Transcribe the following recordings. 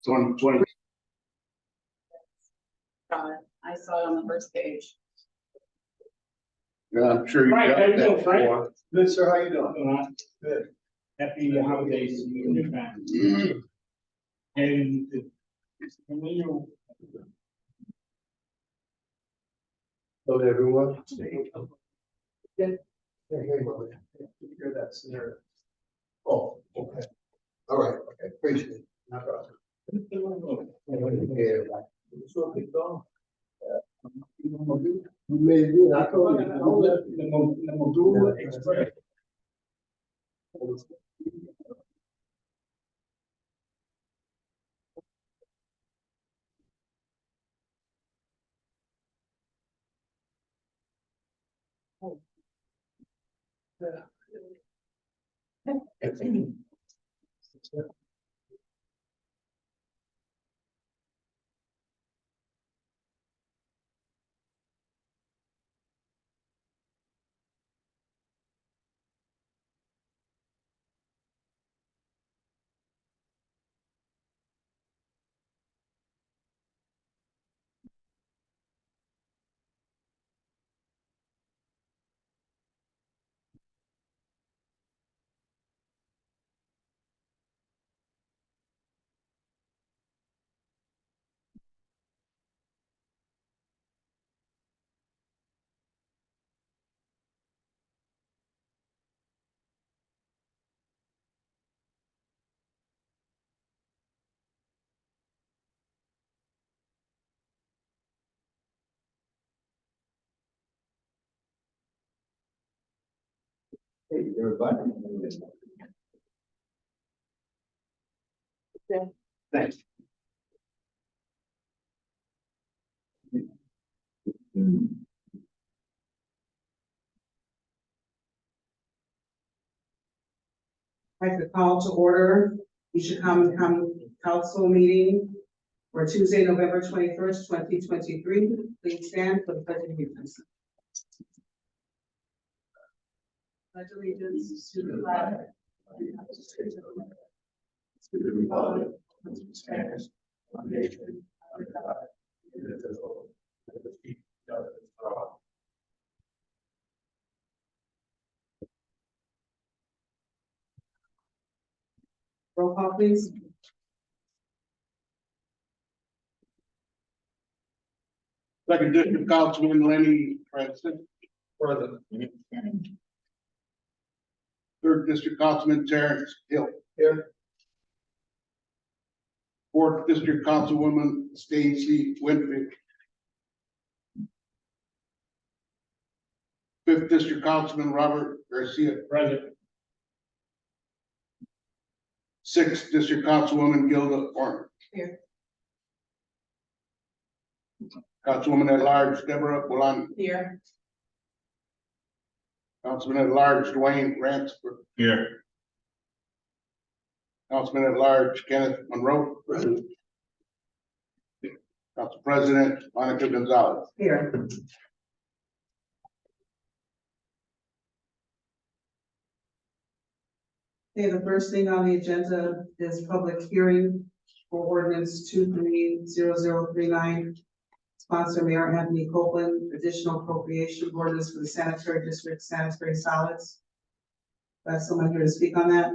2020. I saw it on the first page. Yeah, I'm sure you Frank, got how you that doing, Frank? before. Good, sir, how you doing? Good. Happy holidays to you and your family. And when you, Hello, everyone. Yeah. Hear that scenario. Oh, okay. All right, okay, appreciate it. No problem. You made it good. I told you. the Moldova Express. Hey, everybody. Thanks. I'd like to call to order the Chicago County Council meeting for Tuesday, November 21st, 2023. Please stand for the pledge of allegiance. Pledge allegiance to the flag of the United States of America, to the republic which stands one nation under God, indivisible, with liberty and justice for all. Roll call, please. Second District Councilman Lenny Francis. Present. Third District Councilman Terrence Hill. Here. Fourth District Councilwoman Stacy Winfield. Fifth District Councilman Robert Garcia. Present. Sixth District Councilwoman Gilda Orman. Here. Councilwoman at Large Deborah Bolani. Here. Councilman at Large Dwayne Ransford. Here. Councilman at Large Kenneth Monroe. Present. Council President Monica Gonzalez. Here. Okay, the first thing on the agenda is public hearing for ordinance 230039. Sponsor Mayor Anthony Copeland, additional appropriation ordinance for the sanitary district sanitary solids. Got someone here to speak on that?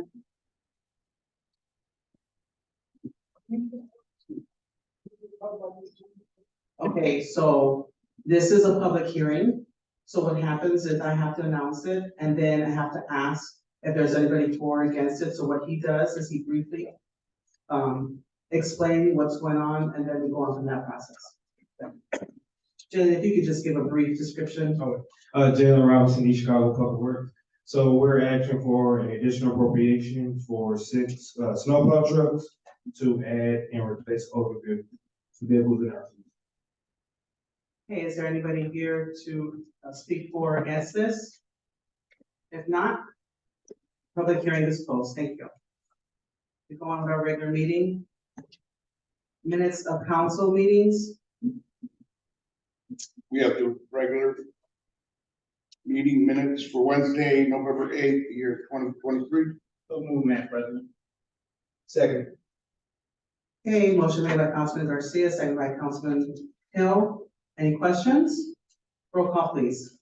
Okay, so this is a public hearing. So what happens is I have to announce it and then I have to ask if there's anybody for or against it. So what he does is he briefly explain what's going on and then we go on from that process. Jillian, if you could just give a brief description. Jalen Robinson, East Chicago Public Works. So we're asking for an additional appropriation for 6 snowplow trucks to add and replace older vehicles in our fleet. Hey, is there anybody here to speak for or against this? If not, public hearing is closed. Thank you. We go on with our regular meeting. Minutes of council meetings. We have the regular meeting minutes for Wednesday, November 8th, year 2023. So move, Madam President. Second. Okay, motion made by Councilman Garcia, second by Councilman Hill. Any questions? Roll call, please.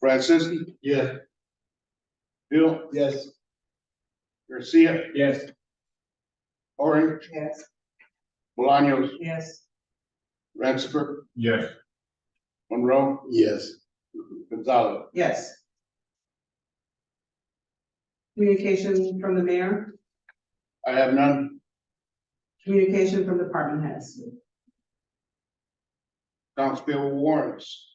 Franceschi. Yes. Hill. Yes. Garcia. Yes. Orange. Yes. Bolaños. Yes. Ratzifer. Yes. Monroe. Yes. Gonzalez. Yes. Communication from the mayor, I have none. communication from department heads. Accounts payable warrants.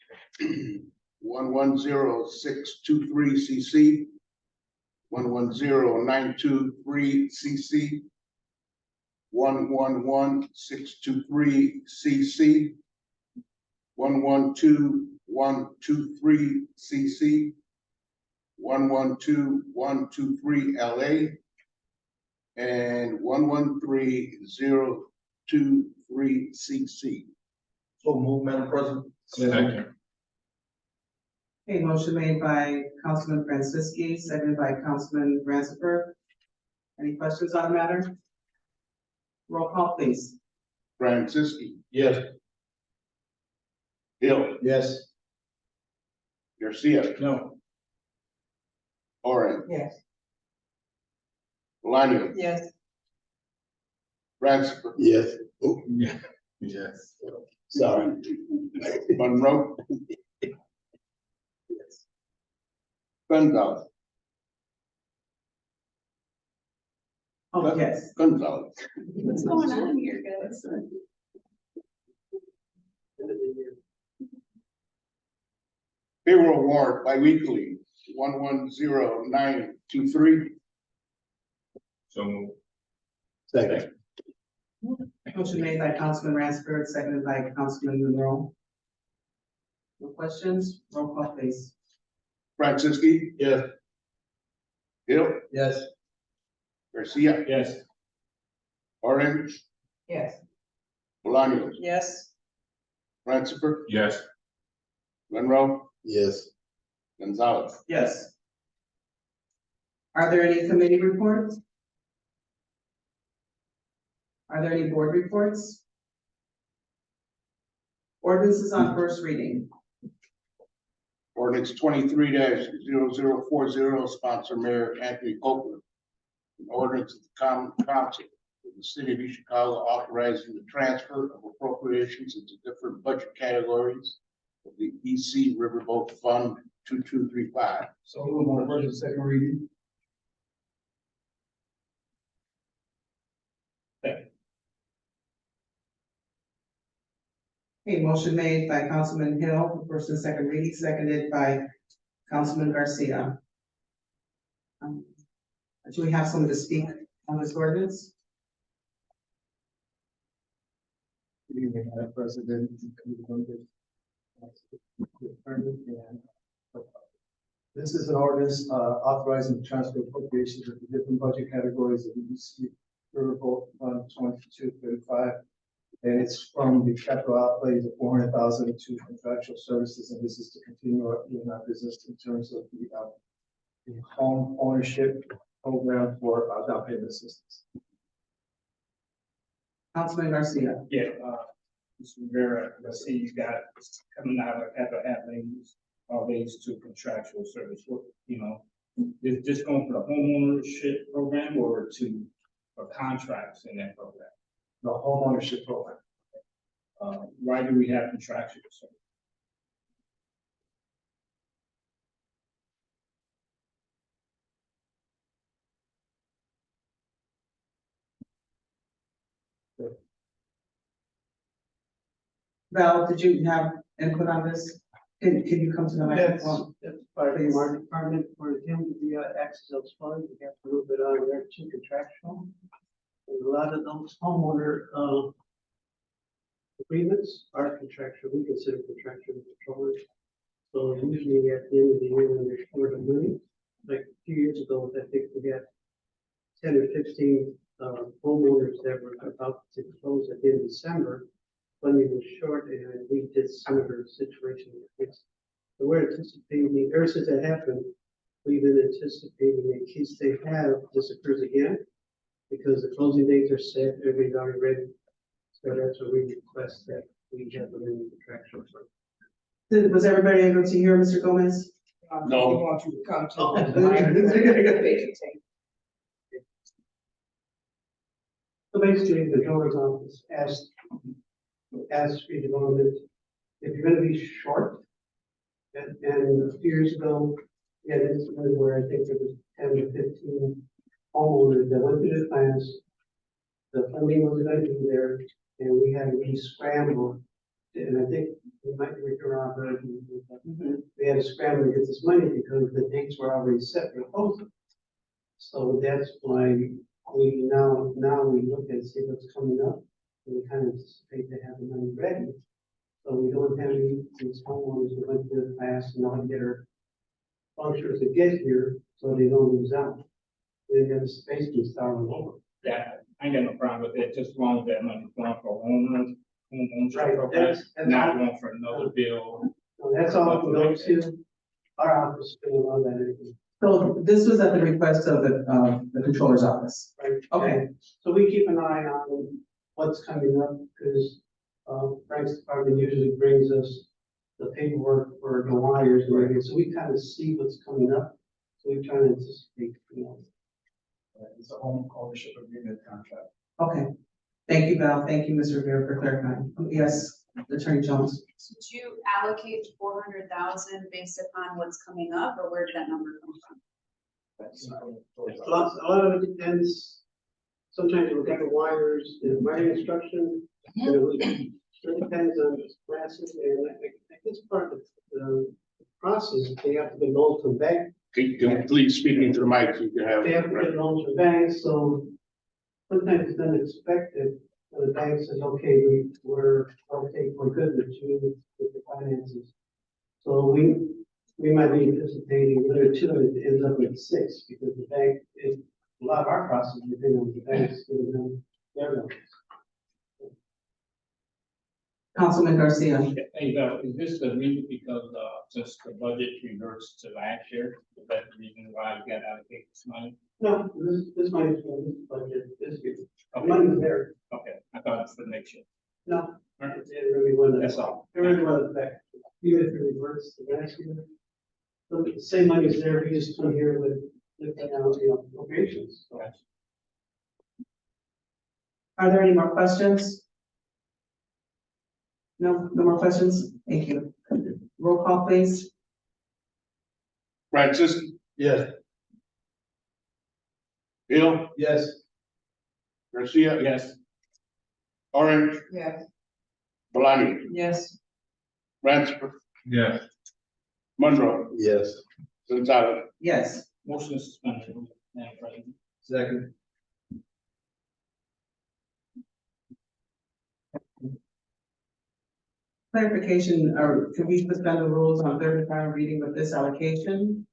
110623 CC. 110923 CC. 111623 CC. 112123 CC. 112123 LA. And 113023 CC. So move, Madam President. Second. Okay, motion made by Councilman Franciski, seconded by Councilman Ransford. Any questions on the matter? Roll call, please. Franciski. Yes. Hill. Yes. Garcia. No. Orange. Yes. Bolaños. Yes. Ratzifer. Yes. Oh, Yeah. Yes. sorry. Monroe. Gonzalez. Oh, yes. Gonzalez. What's going on here, guys? Payroll warrant biweekly, 110923. So move. Second. Motion made by Councilman Ransford, seconded by Councilman Monroe. No questions? Roll call, please. Franciski. Yes. Hill. Yes. Garcia. Yes. Orange. Yes. Bolaños. Yes. Ratzifer. Yes. Monroe. Yes. Gonzalez. Yes. Are there any committee reports? Are there any board reports? Ordinances on first reading. Ordinance 23-0040, sponsor Mayor Anthony Copeland. An ordinance of the Common Council of the City of East Chicago authorizing the transfer of appropriations into different budget categories of the EC Riverboat Fund 2235. So move on first and second reading. A motion made by Councilman Hill, for first and second reading, seconded by Councilman Garcia. Do we have someone to speak on this ordinance? Good evening, Madam President. This is an ordinance authorizing the transfer of appropriations of the different budget categories of the EC Riverboat Fund 2235. And it's from the capital outlays of 400,000 to contractual services, and this is to continue our business in terms of the home ownership program for down payment assistance. Councilman Garcia. Yeah, Mr. Rivera, I see you got coming out of Atlantis, all these to contractual service, what, is this going for the homeownership program or for contracts in that program? The home ownership program. Why do we have contractual service? Val, did you have input on this? Can you come to the microphone? That's part of the market department for him to be access those funds, we have to move it on there to contractual. And a lot of those homeowner, agreements are contractual, we consider contractual controllers. So usually at the end of the year, when they're short of money, like a few years ago, I think we had 10 or 15 homeowners that were about to close at the end of December. Funding was short, and we did similar situation. So we're anticipating, ever since that happened, we've been anticipating in case they have, this occurs again, because the closing dates are set, everybody's already ready. So that's what we request that we have them in the contractual. Was everybody able to hear Mr. Gomez? No. We want you to come to. So basically, the Controller's office asked redevelopment, if you're gonna be short, and a few years ago, we had an incident where I think there was 10 to 15 homeowners that went through the class. The funding wasn't gonna be there, and we had to re-scramble, and I think we might be around, we had to scramble to get this money because the dates were already set for closing. So that's why we now we look and see what's coming up, and we kind of anticipate to have the money ready. So we don't have any, these homeowners who went to the class and not get our functions to get here, so they don't lose out. They have a space to start all over. Yeah, I ain't got no problem with that, just as long as that money's going for homeowners, homeowners Right, program, that's not all. going for another bill. So that's all we go to. Our office doing all that. Anything. So this was at the request of the controller's office. Right. Okay. So we keep an eye on what's coming up, because Frank's department usually brings us the paperwork for the wires and everything, so we kind of see what's coming up. So we try to anticipate, It's a home ownership agreement contract. Okay. Thank you, Val. Thank you, Mr. Rivera, for clarifying. Yes, Attorney Jones. Did you allocate 400,000 based upon what's coming up, or where did that number come from? a lot of it depends. Sometimes we'll get the wires, the wiring instruction, and it depends on the classes, and I guess part of the process, they have to get loans from bank. Can you please speak into the mic so you can have. They have to get loans from banks, so sometimes it's unexpected. The bank says, okay, we're good with you with the finances. So we might be anticipating another 2, and it ends up with 6, because the bank, a lot of our process depends on the banks giving them their loans. Councilman Garcia. Hey, Val, is this the reason because, since the budget reverts to last year, is that the reason why we got to allocate this money? No, this money's for this budget, this year. The Okay, money's there. okay, I thought it's for next year. No, it really wasn't. That's all. It really wasn't that, even if it reverts to last year. The same money's there, we just come here with, appropriations. So, Are there any more questions? No more questions? Thank you. Roll call, please. Francisco. Yes. Hill. Yes. Garcia. Yes. Orange. Yes. Bolaño. Yes. Ransford. Yes. Monroe. Yes. Gonzalez. Yes. Motion is suspended, Madam President. Second. Clarification, or can we suspend the rules on third and final reading with this allocation?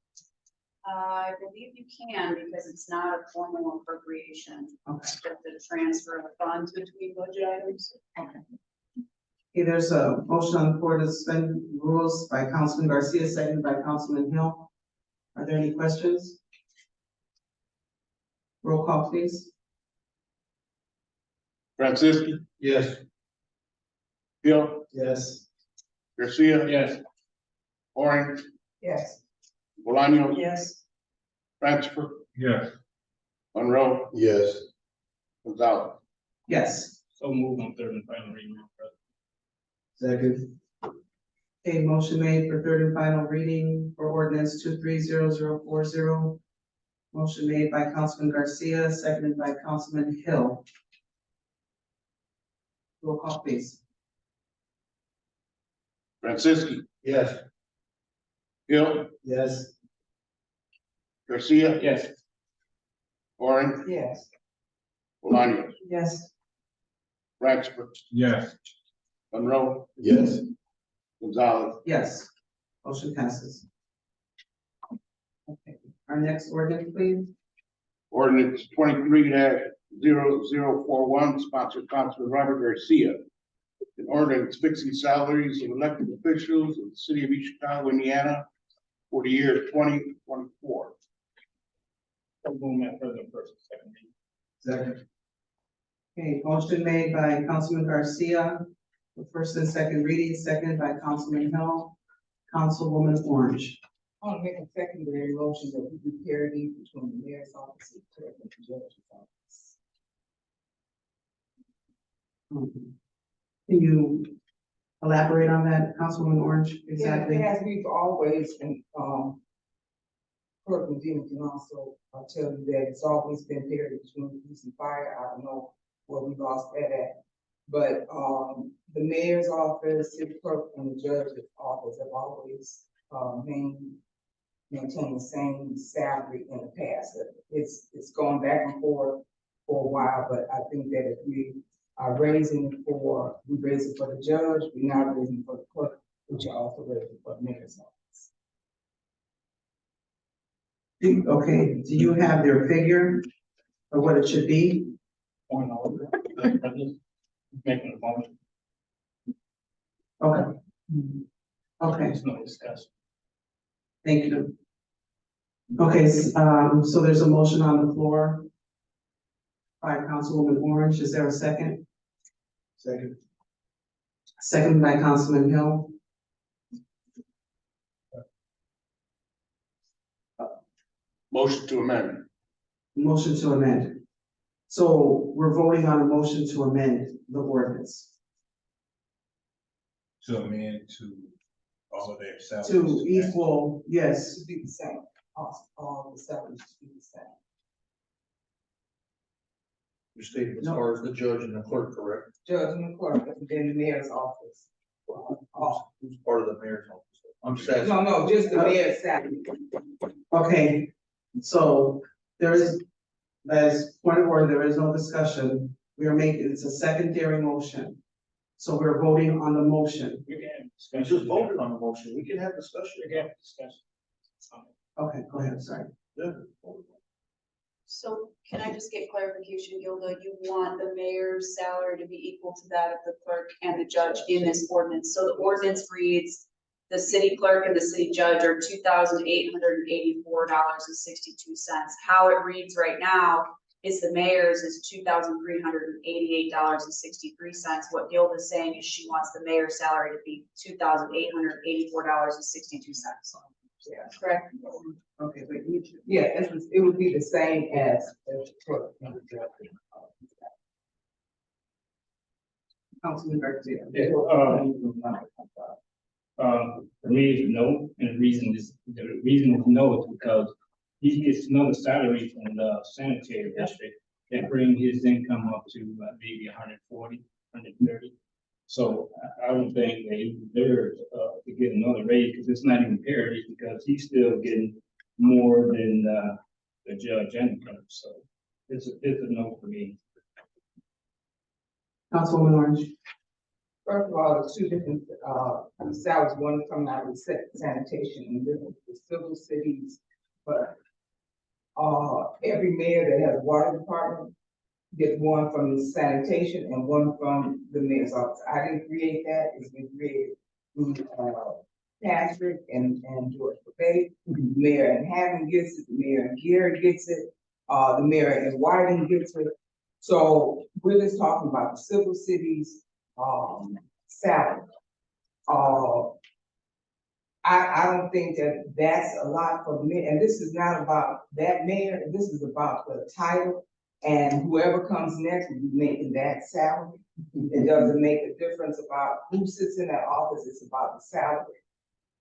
I believe you can, because it's not a formal appropriation, Okay. it's just a transfer of funds between budget items. Okay, there's a motion on the floor to suspend rules by Councilman Garcia, seconded by Councilman Hill. Are there any questions? Roll call, please. Francisco. Yes. Hill. Yes. Garcia. Yes. Orange. Yes. Bolaño. Yes. Ransford. Yes. Monroe. Yes. Gonzalez. Yes. So move on third and final reading, Madam President. Second. A motion made for third and final reading for ordinance 230040. Motion made by Councilman Garcia, seconded by Councilman Hill. Roll call, please. Francisco. Yes. Hill. Yes. Garcia. Yes. Orange. Yes. Bolaño. Yes. Ransford. Yes. Monroe. Yes. Gonzalez. Yes. Motion passes. Okay, our next ordinance, please. Ordinance 23-0041, sponsored Councilman Robert Garcia. An ordinance fixing salaries of elected officials of the city of East Chicago, Indiana for the year 2024. So move, Madam President, first and second reading. Second. Okay, motion made by Councilman Garcia, the first and second reading, seconded by Councilman Hill, Councilwoman Orange. I want to make a secondary motion that we do parity between the mayor's office and clerk and the judge's office. Can you elaborate on that, Councilwoman Orange, exactly? Yeah, as we've always been, Clerk Medina can also tell you that it's always been parity between police and fire. I don't know where we lost that at. But, the mayor's office, city clerk, and the judge's office have always, maintain the same salary in the past. It's gone back and forth for a while, but I think that if we are we raise it for the judge, we're now raising for the clerk, which are also raising for the mayor's office. Okay, do you have their figure of what it should be? Point over. Making a motion. Okay. Okay, There's no discussion. thank you. Okay, so there's a motion on the floor by Councilwoman Orange. Is there a second? Second. Second by Councilman Hill. Motion to amend. Motion to amend. So we're voting on a motion to amend the ordinance To amend to all of their salaries. to equal, It yes, should be the same, all the salaries should be the same. You're stating as No. far as the judge and the clerk, correct? Judge and the clerk, and then the mayor's office. Who's part of the mayor's office? I'm just asking. No, just the mayor's salary. okay. So there is, as point of order, there is no discussion. We are making, it's a secondary motion. So we're voting on the motion. We can have We discussion. just voted on the motion. We can have discussion. We can have discussion. Okay, go ahead, sorry. Yeah. So can I just get clarification, Gilda? You want the mayor's salary to be equal to that of the clerk and the judge in this ordinance? So the ordinance reads, the city clerk and the city judge are $2,884.62. How it reads right now is the mayor's is $2,388.63. What Gilda is saying is she wants the mayor's salary to be $2,884.62. Yeah. Correct? Okay, but you, Yeah, it would be the same as the clerk and the judge. Councilman Garcia. Yeah, for me, it's no, and the reason is no is because he gets another salary from the sanitary district that bring his income up to maybe 140, 130. So I don't think that he deserves to get another raise because it's not even parity because he's still getting more than the judge and the clerk. So it's a no for me. Councilwoman Orange. First of all, the two different, salaries, one coming out of the sanitation and the civil cities, but every mayor that has a water department gets one from the sanitation and one from the mayor's office. I didn't create that, it's been created through, Patrick and George Buffet. The mayor in Hammond gets it, the mayor in Gary gets it, the mayor in Whiting gets it. So we're just talking about the civil cities, salary. I don't think that that's a lot for me, and this is not about that mayor, this is about the title. And whoever comes next will be making that salary. It doesn't make a difference about who sits in that office, it's about the salary.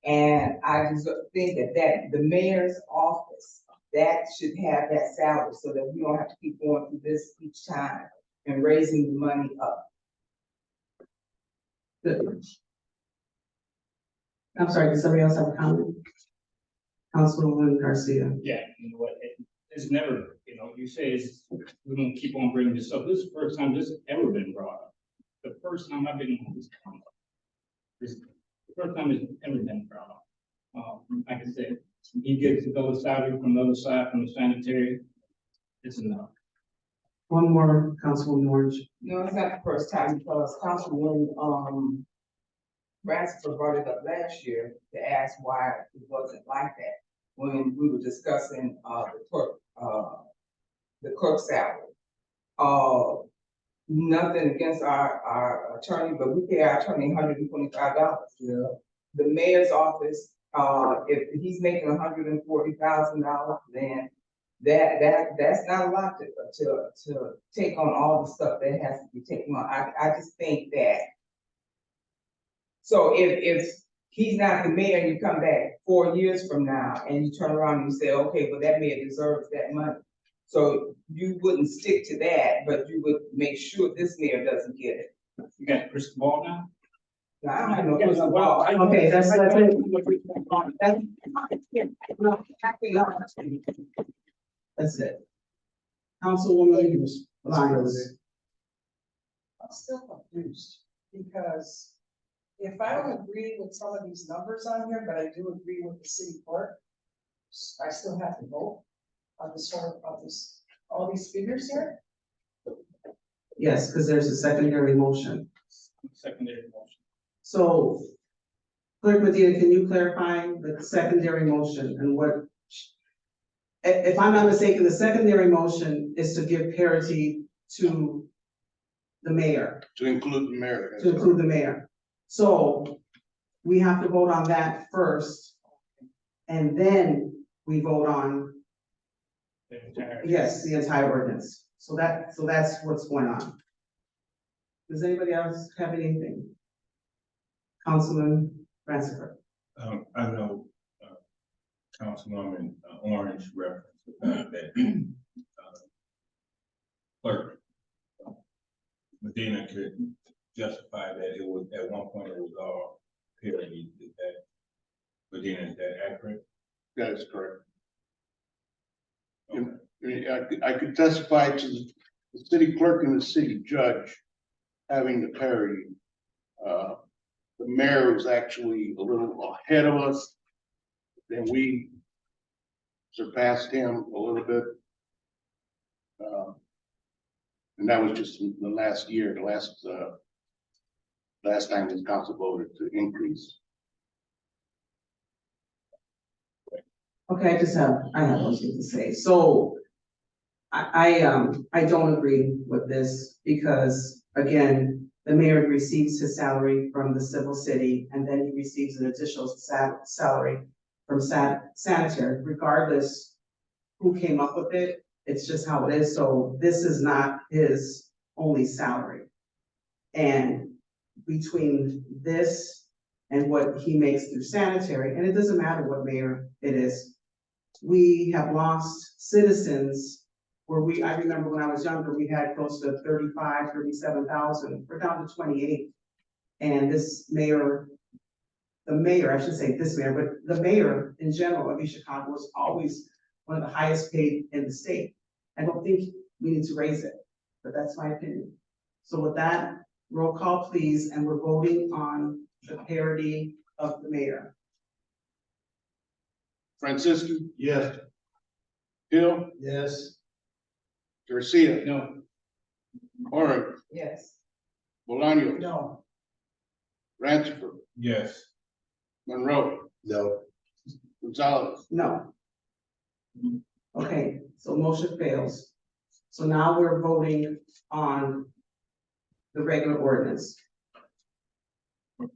And I just think that the mayor's office, that should have that salary so that we don't have to keep going through this each time and raising the money up. I'm sorry, does somebody else have a comment? Councilwoman Garcia. Yeah, you know what, it's never, you say we're gonna keep on bringing this up. This is the first time this has ever been brought up. The first time I've been on this council. This is the first time it's ever been brought up. Like I said, he gets another salary from the other side, from the sanitary. It's enough. One more, Councilwoman Orange. No, it's not the first time because Councilwoman, Ransford brought it up last year to ask why it wasn't like that. When we were discussing, the clerk salary. nothing against our attorney, but we pay our attorney $125. Yeah. The mayor's office, if he's making $140,000, then that's not a lot to take on all the stuff that has to be taken on. I just think that. So if he's not the mayor and you come back 4 years from now and you turn around and you say, okay, well, that mayor deserves that money. So you wouldn't stick to that, but you would make sure this mayor doesn't get it. You got crystal ball now? Now, I don't have no crystal ball. Okay, that's it. That's it. Councilwoman Lyons. I'm still confused, because if I don't agree with some of these numbers on here, but I do agree with the city clerk, I still have to vote on this whole, all these figures here? Yes, because there's a secondary motion. Secondary motion. So, Clerk Medina, can you clarify the secondary motion and what? If I'm not mistaken, the secondary motion is to give parity to the mayor, To include the mayor. to include the mayor. So, we have to vote on that first. And then we vote on, The entire- yes, the entire ordinance. So that's what's going on. Does anybody else have anything? Councilman Ransford. I know, Councilwoman Orange referenced the fact that, clerk Medina could justify that it was, at one point it was all parity. Is that, Medina, is that accurate? That is correct. Okay. I could testify to the city clerk and the city judge having the parity. The mayor was actually a little ahead of us. Then we surpassed him a little bit. And that was just in the last year, last time the council voted to increase. Okay, I have one thing to say. So I don't agree with this because, again, the mayor receives his salary from the civil city and then he receives an additional salary from sanitary, regardless who came up with it. It's just how it is. So this is not his only salary. And between this and what he makes through sanitary, and it doesn't matter what mayor it is, we have lost citizens where I remember when I was younger, we had close to 37,000. We're down to 28. And this mayor, the mayor, I should say this mayor, but the mayor in general of East Chicago was always one of the highest paid in the state. I don't think we need to raise it, but that's my opinion. So with that, roll call please, and we're voting on the parity of the mayor. Francisco, Yes. Hill, Yes. Garcia, No, Orange, Yes. Bolaños, No, Ransford, Yes. Monroe, No. Gonzalez. No. Okay, so motion fails. So now we're voting on the regular ordinance. Does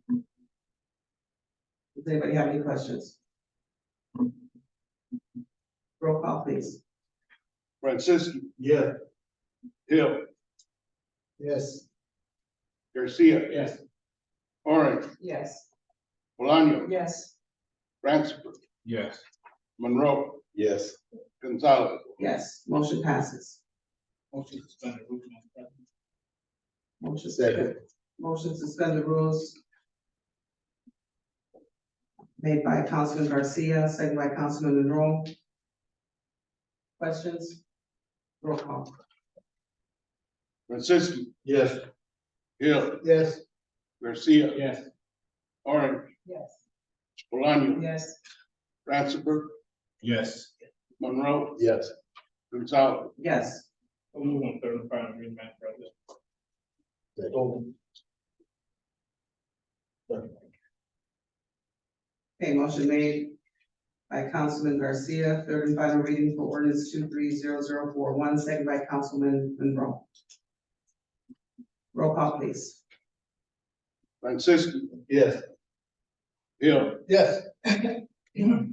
anybody have any questions? Roll call, please. Francisco, Yeah. Hill, Yes. Garcia, yes. Orange, Yes. Bolaños, yes, Ransford, Yes. Monroe, Yes. Gonzalez. Yes, motion passes. Motion to suspend the rules, Madam President. Motion Second. Motion to suspend the rules. Made by Councilman Garcia, second by Councilman Monroe. Questions? Roll call. Francisco, Yes. Hill, Yes. Garcia, Yes. Orange, Yes. Bolaños, yes, Ransford, Yes. Monroe, Yes. Gonzalez. Yes. We'll move on third and final reading, Madam President. Okay, motion made by Councilman Garcia, third and final reading for ordinance 230041, second by Councilman Monroe. Roll call, please. Francisco, Yes. Hill, Yes.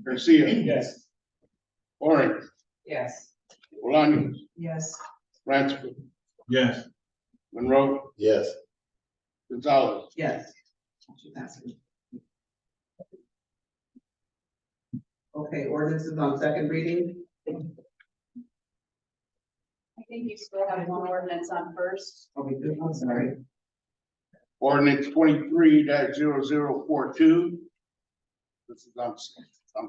Garcia, Yes. Orange, Yes. Bolaños, Yes. Bransford, Yes. Monroe, Yes. Gonzalez. Yes. Motion passes. Okay, ordinances on second reading. I think you still have one ordinance on first. Oh, we do, I'm sorry. Ordinance 23-0042. This is on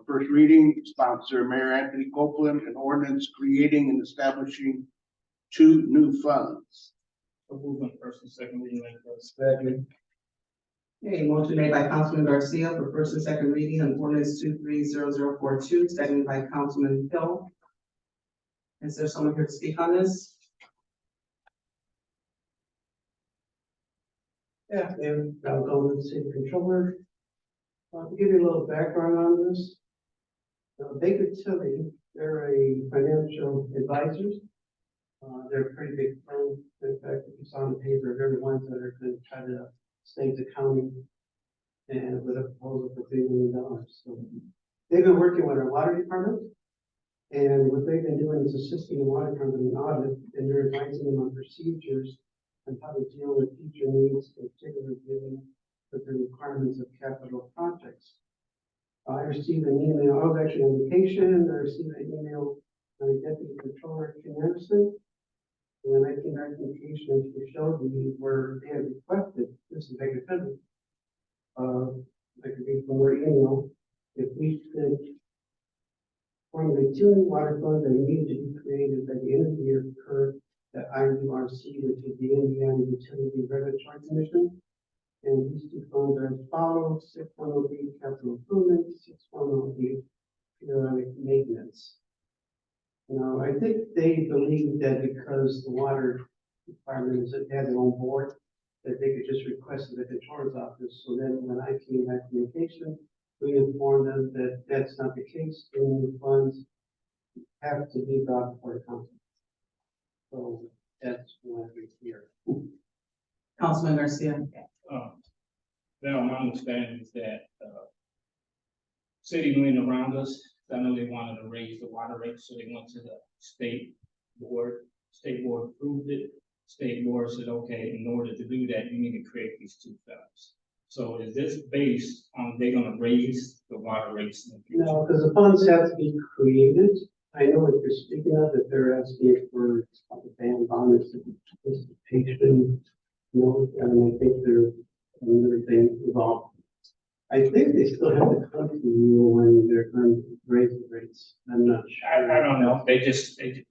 first reading, sponsor Mayor Anthony Copeland, an ordinance creating and establishing 2 new funds. So move on first and second reading like first. Second. Okay, motion made by Councilman Garcia for first and second reading on ordinance 230042, seconded by Councilman Hill. Is there someone here to speak on this? Yeah, and I'll go with the city controller. To give you a little background on this. Baker Tilly, they're a financial advisors. They're a pretty big firm. In fact, if you saw on the paper, they're the ones that are going to try to save the county and with a proposal for $3 million. So they've been working with our water department. And what they've been doing is assisting the water department in audit, and they're advising them on procedures and how to deal with future needs, in particular given with the requirements of capital projects. I received an email, I was actually on vacation, I received an email from the Deputy Controller, Kim Anderson. And when I came back from vacation, she showed me where they had requested, this is Baker Tilly. I could read from their email, if we could formulate 2 new water funds that needed to be created by the end of the year per the IURC, which is the Indiana Utility Regulatory Commission. And these 2 funds are as follows: 6108 capital improvement, 6108 periodic maintenance. Now, I think they believe that because the water department has their own board, that they could just request it at the controller's office. So then when I came back from vacation, we informed them that that's not the case, and the funds have to be brought before the council. So that's why we're here. Councilman Garcia. Now, my understanding is that, city went around us, I know they wanted to raise the water rate, so they went to the state board approved it. State board said, okay, in order to do that, you need to create these 2 funds. So is this based on they're gonna raise the water rates in the future? No, because the funds have to be created. I know what you're speaking of, that they're asking for a ban on participation. No, and I think they're another thing involved. I think they still have to come to you when they're going to raise the rates. I'm not sure. I don't know, that's be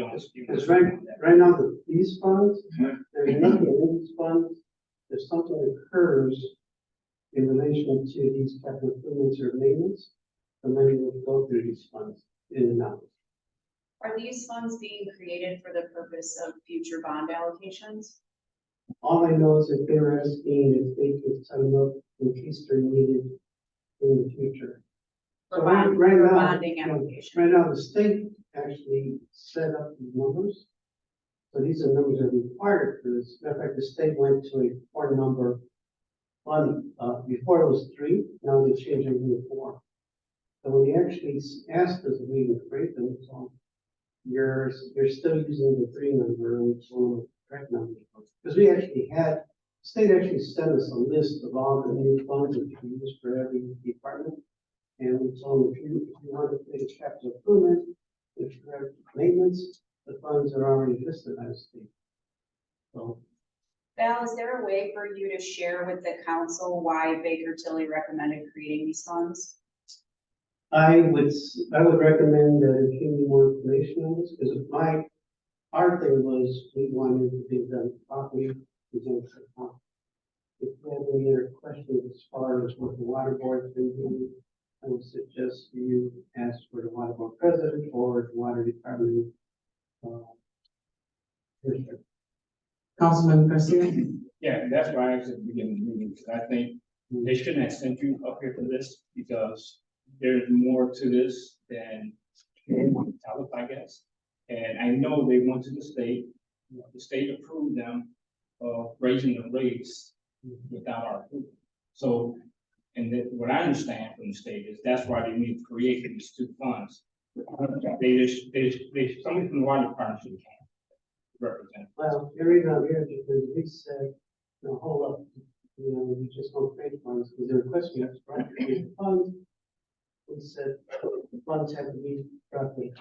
honest. Because right now, these funds, there's nothing in these funds. If something occurs in relation to these capital improvements or maintenance, the money will go through these funds in and out. Are these funds being created for the purpose of future bond allocations? All I know is that they're asking if they could set them up in case they're needed in the future. For So bond, right for now, bonding application? right now, the state actually set up these numbers. So these are numbers that are required for this. Matter of fact, the state went to a 4-number fund. Before it was 3, now they changed it to 4. So when they actually asked us if we can create them, so you're still using the 3 number and so the correct number. Because we actually had, the state actually sent us a list of all the new funds that you can use for every department. And we told them if you want to create a capital improvement, if you have maintenance, the funds are already listed as state. So Val, is there a way for you to share with the council why Baker Tilly recommended creating these funds? I would recommend that if you need more information on this, because our thing was we wanted to be done properly. If you have any other questions as far as what the water board's been doing, I would suggest you ask for the water board president or the water department. Councilman Garcia. Yeah, that's why I was at the beginning of the meeting, because I think They shouldn't have sent you up here for this because there's more to this than they want to tell us, I guess. And I know they went to the state, the state approved them of raising the rates without our approval. So, and that, what I understand from the state is that's why they need to create these two funds. Somebody from the water department should represent. Well, the reason I'm here is because we said, no, hold up, you know, we just don't create funds, because they're requesting us to create funds. We said, the funds have to be properly.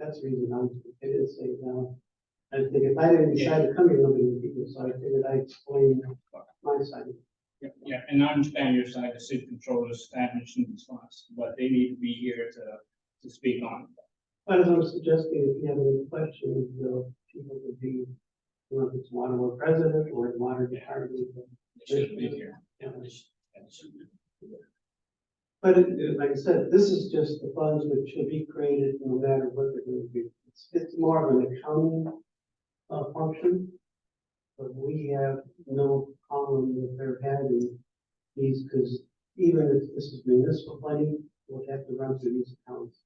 That's the reason I didn't say no. I think if I didn't decide to come here, nobody would be here, so I figured I'd explain my side. Yeah, and I understand your side, the city controller establishing these funds, but they need to be here to speak on it. But as I'm suggesting, if you have any questions, people could be, you know, if it's water board president or the water department. They should be here. Yeah. They should be. But like I said, this is just the funds that should be created no matter what they're going to be. It's more of an accounting function. But we have no problem with their having these, because even if this is municipal money, we'll have to run through these accounts.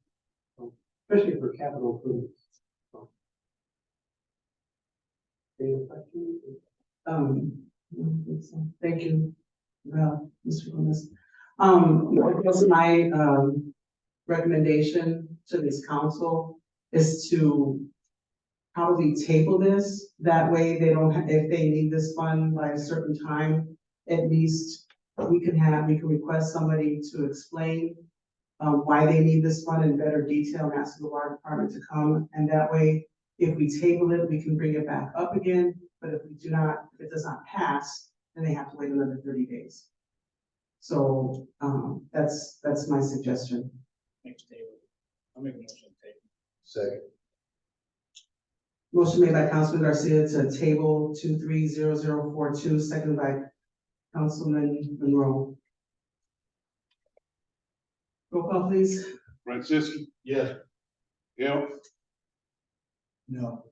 So, especially for capital improvements. So. Any questions? I don't think so. Thank you. Well, Mr. Gomez. What was my, recommendation to this council is to probably table this. That way they don't have, if they need this fund by a certain time, at least we can request somebody to explain why they need this fund in better detail and ask the water department to come. And that way, if we table it, we can bring it back up again. But if we do not, if it does not pass, then they have to wait another 30 days. So, that's my suggestion. Next table. I'll make a motion to table. Second. Motion made by Councilman Garcia to table 230042, seconded by Councilman Monroe. Roll call, please. Francisco, Yes. Hill, No.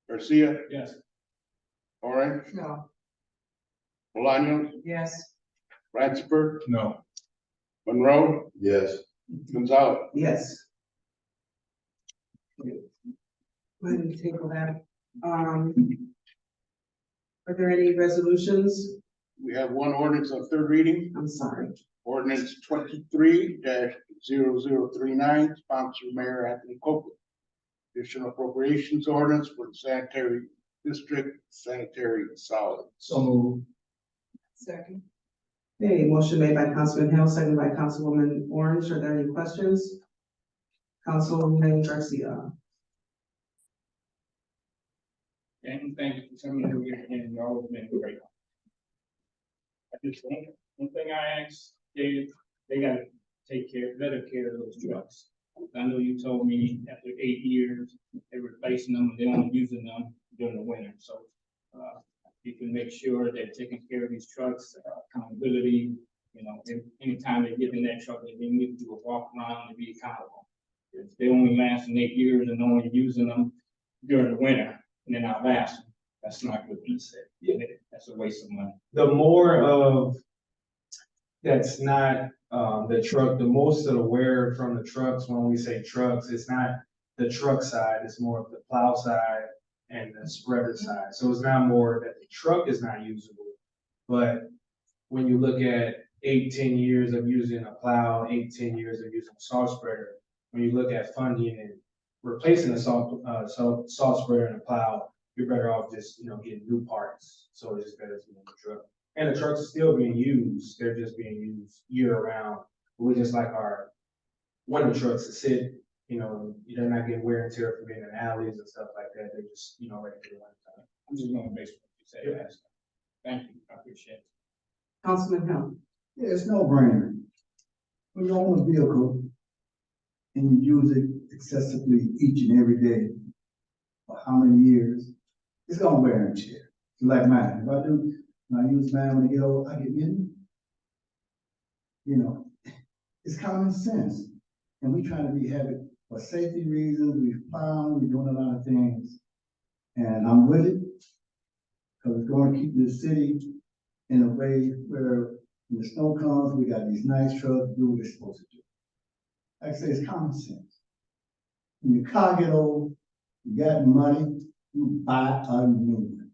Garcia, Yes. Orange, No. Bolaños, Yes. Ratzenberg, No. Monroe, Yes. Gonzalez. Yes. Go ahead and table that. Are there any resolutions? We have one ordinance on third reading, I'm sorry. ordinance 23-0039, sponsor Mayor Anthony Copeland. Additional appropriations ordinance for the sanitary district, sanitary solid. So moved. Second. Okay, motion made by Councilman Hill, seconded by Councilwoman Orange. Are there any questions? Councilwoman Garcia. And thank you for coming over here and y'all have been great. I just, one thing I asked, they gotta take care, better care of those trucks. I know you told me after 8 years, they're replacing them, and they're only using them during the winter, so, you can make sure they're taking care of these trucks, accountability, you know, anytime they get in that truck, they need to do a walk around and be accountable. If they only last 8 years and only using them during the winter, and then not last, that's not good to say. That's a waste of money. The more of that's not the truck, the most of the wear from the trucks, when we say trucks, it's not the truck side, it's more of the plow side and the spreader side. So it's not more that the truck is not usable, but when you look at 8-10 years of using a plow, 8-10 years of using a salt spreader, when you look at funding and replacing a salt spreader and a plow, you're better off just, you know, getting new parts. So it's just better to move the truck. And the trucks are still being used. They're just being used year round. We just like our winter trucks to sit, you know, they're not getting wear and tear from being in alleys and stuff like that. They're just, you know, ready for the winter time. I'm just going based on what you said last time. Thank you, I appreciate it. Councilman Hill. Yeah, it's no brainer. When you own a vehicle and you use it excessively each and every day, for how many years, it's gonna wear and tear. Like mine, when I use mine on the hill, I get in. You know, it's common sense. And we try to have it for safety reasons, we're plowing, we're doing a lot of things. And I'm with it, because it's going to keep the city in a way where when the snow comes, we got these nice trucks, do what they're supposed to do. Like I say, it's common sense. When your car get old, you got money, you buy a new one.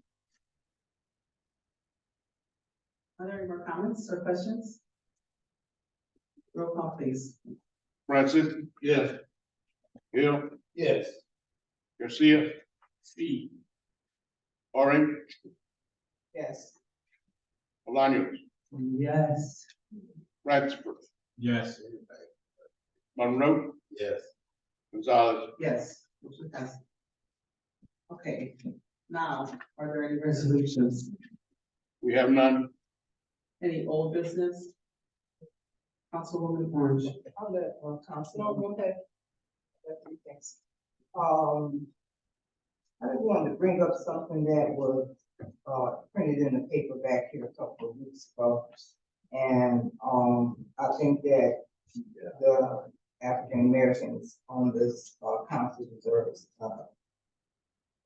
Are there any more comments or questions? Roll call, please. Francis. Yes. Hill. Yes. Garcia. Steve. Orange. Yes. Bolaños. Yes. Ratchford. Yes. Monroe. Yes. Gonzalez. Yes. Motion passes. Okay, now, are there any resolutions? We have none. Any old business? Councilwoman Orange. I'll let, Council. No, go ahead. Three things. I just wanted to bring up something that was, printed in the paper back here a couple of weeks ago. And, I think that the African Americans on this, council deserves,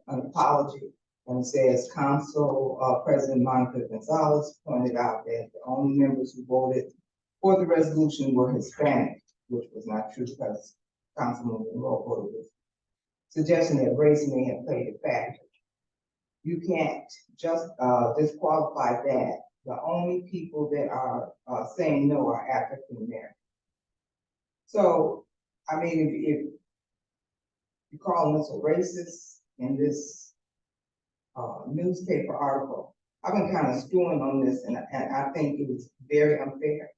an apology. And it says Council, President Monica Gonzalez pointed out that the only members who voted for the resolution were Hispanic, which was not true because Councilman Monroe voted with, suggesting that race may have played a factor. You can't just disqualify that. The only people that are saying no are African American. So, I mean, if you call us a racist in this newspaper article, I've been kind of stewing on this, and I think it was very unfair.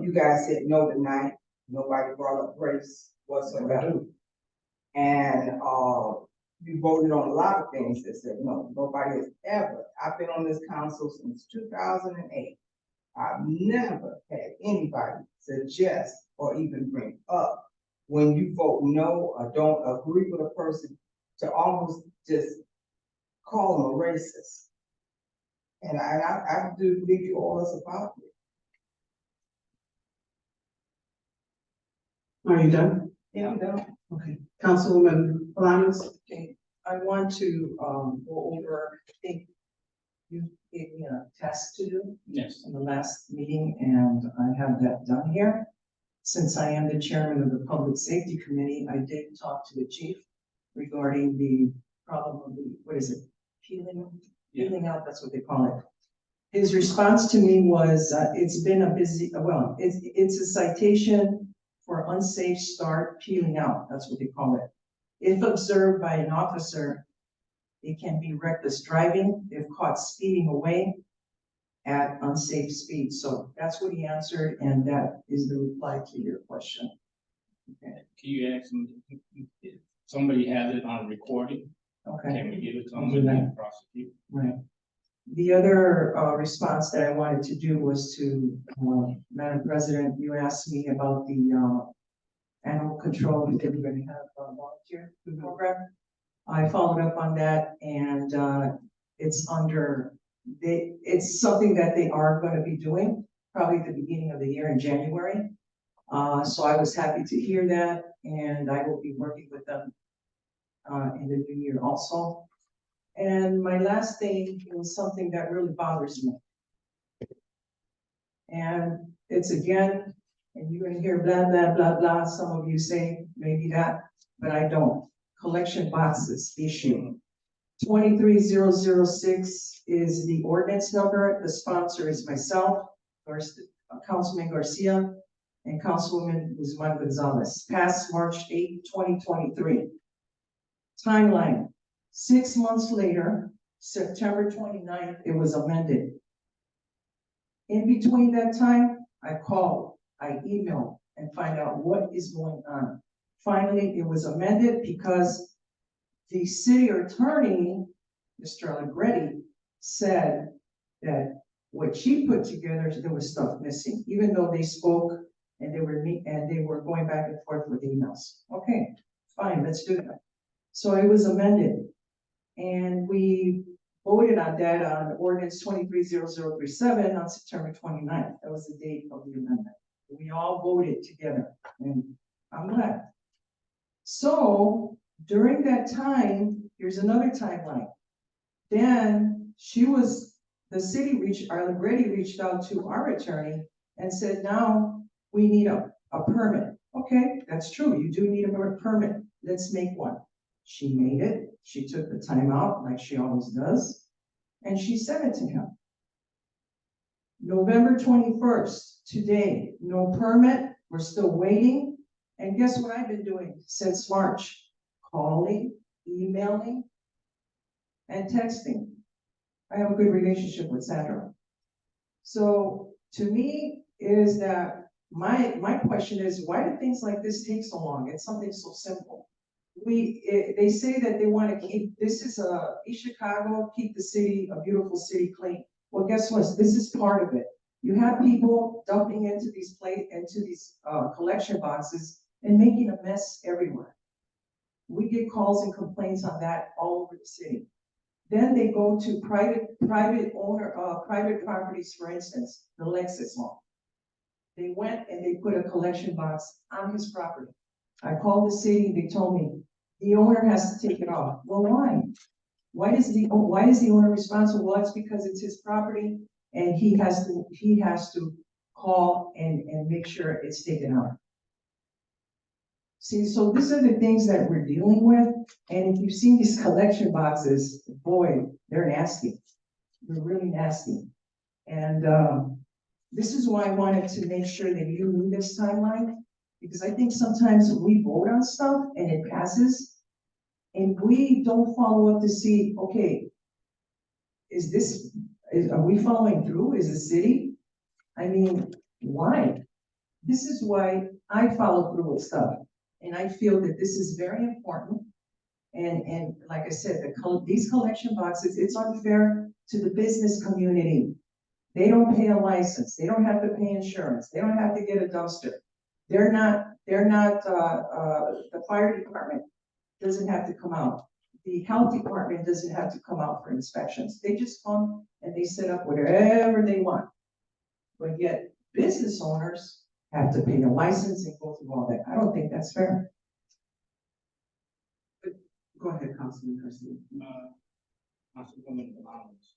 You guys said no tonight. Nobody brought up race whatsoever. And you voted on a lot of things that said no. Nobody has ever. I've been on this council since 2008. I've never had anybody suggest or even bring up when you vote no or don't agree with a person to almost just call them a racist. And I do believe you all us about it. Are you done? Yeah, I'm done. Okay, Councilwoman Bolaños. Okay, I want to, go over, I think you gave me a task to do Yes. in the last meeting, and I have that done here. Since I am the chairman of the Public Safety Committee, I did talk to the chief regarding the problem of the, what is it? Peeling out, that's what they call it. His response to me was, it's been a busy, well, it's a citation for unsafe start peeling out, that's what they call it. If observed by an officer, it can be reckless driving if caught speeding away at unsafe speed. So that's what he answered, and that is the reply to your question. Okay. Can you ask them if somebody has it on recording? Okay. Can we give it to I'll them do and that. prosecute? Right. The other response that I wanted to do was to, Madam President, you asked me about the animal control, we didn't really have a volunteer program. I followed up on that, and it's under, it's something that they are going to be doing probably at the beginning of the year in January. So I was happy to hear that, and I will be working with them in the new year also. And my last thing is something that really bothers me. And it's again, and you're gonna hear blah, blah, blah, blah, some of you say maybe that, but I don't. Collection boxes issue. 23006 is the ordinance number. The sponsor is myself, Councilman Garcia, and Councilwoman Guzman Gonzalez, passed March 8, 2023. Timeline, 6 months later, September 29th, it was amended. In between that time, I called, I emailed, and find out what is going on. Finally, it was amended because the city attorney, Mr. Allegretti, said that what she put together, there was stuff missing, even though they spoke and they were going back and forth with emails. Okay, fine, let's do that. So it was amended, and we voted on that on ordinance 230037 on September 29th. That was the date of the amendment. We all voted together, and I'm glad. So during that time, here's another timeline. Then the city already reached out to our attorney and said, now we need a permit. Okay, that's true, you do need a permit, let's make one. She made it, she took the time out like she always does, and she sent it to him. November 21st, today, no permit, we're still waiting. And guess what I've been doing since March? Calling, emailing, and texting. I have a good relationship with Sandra. So to me is that my question is, why do things like this take so long? It's something so simple. They say that they want to keep, this is East Chicago, keep the city, a beautiful city clean. Well, guess what? This is part of it. You have people dumping into these collection boxes and making a mess everywhere. We get calls and complaints on that all over the city. Then they go to private properties, for instance, the Lexus Mall. They went and they put a collection box on his property. I called the city, they told me, the owner has to take it off. Well, why? Why is the owner responsible? Well, it's because it's his property and he has to call and make sure it's taken out. See, so these are the things that we're dealing with. And if you've seen these collection boxes, boy, they're nasty. They're really nasty. And this is why I wanted to make sure that you knew this timeline, because I think sometimes we vote on stuff and it passes, and we don't follow up to see, okay, are we following through? Is the city? I mean, why? This is why I follow through with stuff. And I feel that this is very important. And like I said, these collection boxes, it's unfair to the business community. They don't pay a license. They don't have to pay insurance. They don't have to get a dumpster. The fire department doesn't have to come out. The health department doesn't have to come out for inspections. They just come and they set up whatever they want. But yet business owners have to pay a license and go through all that. I don't think that's fair. But go ahead, Councilman Garcia. Councilwoman Alves,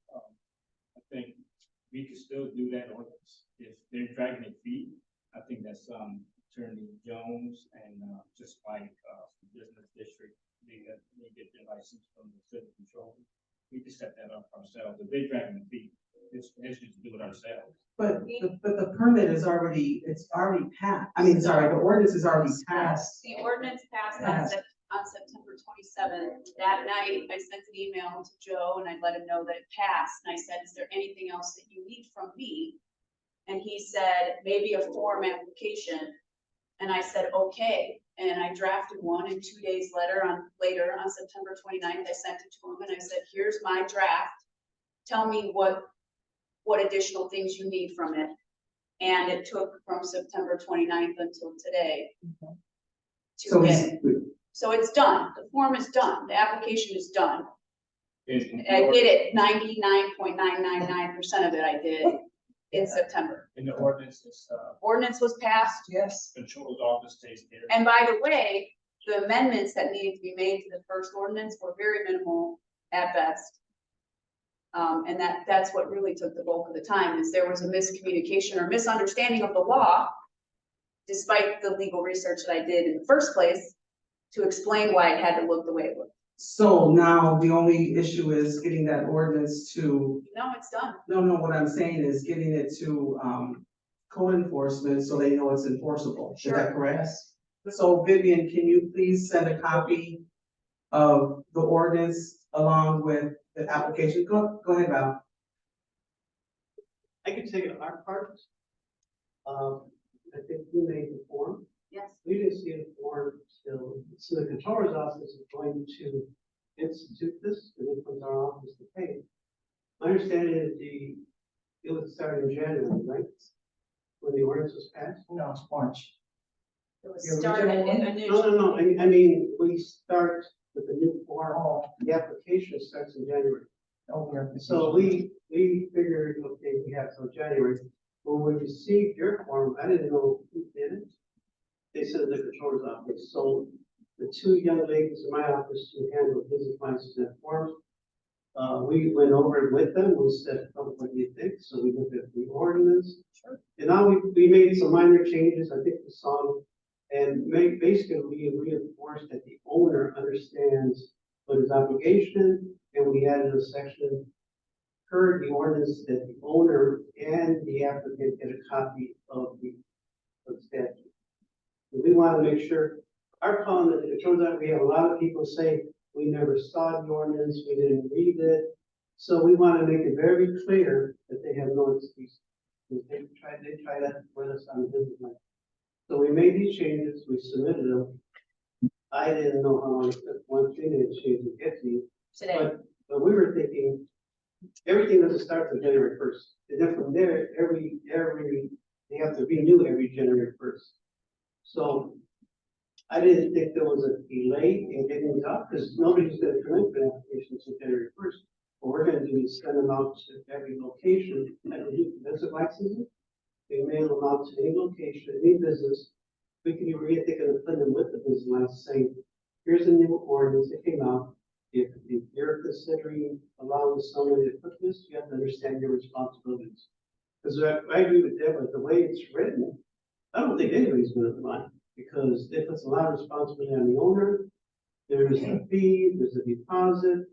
I think we could still do that ordinance. If they're dragging their feet, I think that's Attorney Jones and just like business district, they get their license from the city control. We can set that up ourselves. If they're dragging their feet, it's just do it ourselves. But the permit is already passed. I mean, sorry, the ordinance is already passed. The ordinance passed on September 27th. That night, I sent an email to Joe and I let him know that it passed. And I said, is there anything else that you need from me? And he said, maybe a form application. And I said, okay. And I drafted one, and 2 days later on September 29th, I sent it to him and I said, here's my draft. Tell me what additional things you need from it. And it took from September 29th until today. So it's done. The form is done. The application is done. I did it 99.999% of it I did in September. In the ordinance, Ordinance was passed. Yes. control's office stays there. And by the way, the amendments that needed to be made to the first ordinance were very minimal at best. And that's what really took the bulk of the time, is there was a miscommunication or misunderstanding of the law, despite the legal research that I did in the first place, to explain why it had to look the way it looked. So now the only issue is getting that ordinance to, No, it's done. no, what I'm saying is getting it to, code enforcement so they know it's enforceable. Is that correct? So Vivian, can you please send a copy of the ordinance along with the application? Go ahead, Val. I can take it our part. I think we made the form. Yes. We didn't see the form till, so the controller's office is going to institute this, and it comes our office to pay it. My understanding is it was started in January, right? When the ordinance was passed? No, it's March. It was The started original in a new. No, I mean, we start with the new form, the application starts in January. Oh, yeah. So we figured, okay, we have till January. When we received your form, I didn't know who did it. They said the controller's office. So the two young ladies in my office who handle business licenses and forms, We went over it with them, we said, oh, what do you think? So we looked at the ordinance. And now we made some minor changes, I think we saw them. And basically, we reinforced that the owner understands what his obligation, and we added a section per the ordinance that the owner and the applicant get a copy of the statute. And we want to make sure, our comment, it turns out we have a lot of people say, we never saw the ordinance, we didn't read it. So we want to make it very clear that they have no excuse. They tried that with us on the business line. So we made these changes, we submitted them. I didn't know how long it took, one thing they changed to get to you. Today, But we were thinking, everything doesn't start on January first. And then from there, they have to renew every January first. So I didn't think there was a delay in getting it out, because nobody's gonna come in for an application until January first. What we're gonna do is send them out to every location, every business license. They mail them out to any location, any business. We can even think of putting them with the business license, saying, here's a new ordinance that came out. If you're considering allowing somebody to put this, you have to understand your responsibilities. Because I agree with Deborah, the way it's written, I don't think anybody's gonna apply, because it puts a lot of responsibility on the owner. There's a fee, there's a deposit.